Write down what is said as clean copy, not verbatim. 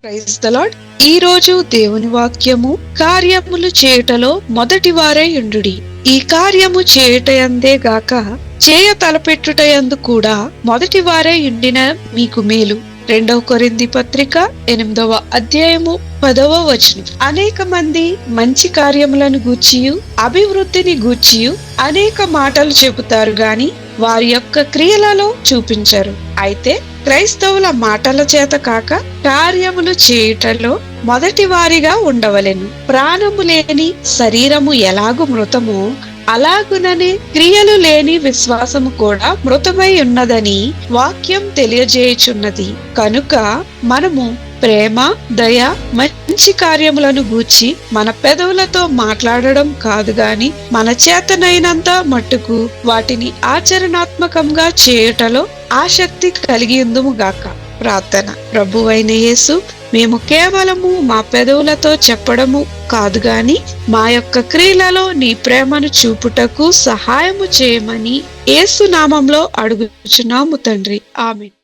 Praise the lord. ఈ రోజు దేవుని వాక్యము, కార్యములు చేయుటలో మొదటి వారై యుండుడి. ఈ కార్యము చేయుటయందే గాక చేయ తలపెట్టుటయందు కూడా మొదటి వారై యుండిన మీకు మేలు. 2 కొరింథీ పత్రిక 8వ అధ్యాయము 10వ వచనం. అనేక మంది మంచి కార్యములను గూర్చియు అభివృద్ధిని గూర్చియు అనేక మాటలు చెబుతారు గాని వారి యొక్క క్రియలలో చూపించరు. అయితే క్రైస్తవుల మాటల చేత కాక కార్యములు చేయుటలో మొదటి వారిగా ఉండవలెను. ప్రాణము లేని శరీరము ఎలాగు మృతమో అలాగుననే క్రియలు లేని విశ్వాసము కూడా మృతమై ఉన్నదని వాక్యం తెలియజేయుచున్నది. కనుక మనము ప్రేమ, దయ, మంచి కార్యములను గూర్చి మన పెదవులతో మాట్లాడడం కాదు గాని మన చేతనైనంత మట్టుకు వాటిని ఆచరణాత్మకంగా చేయుటలో ఆసక్తి కలిగి ఉందుము గాక. ప్రార్థన. ప్రభువైన యేసు, మేము కేవలము మా పెదవులతో చెప్పడము కాదు గాని మా యొక్క క్రియలలో నీ ప్రేమను చూపుటకు సహాయము చేయమని యేసు నామంలో అడుగుచున్నాము తండ్రి. ఆమేన్.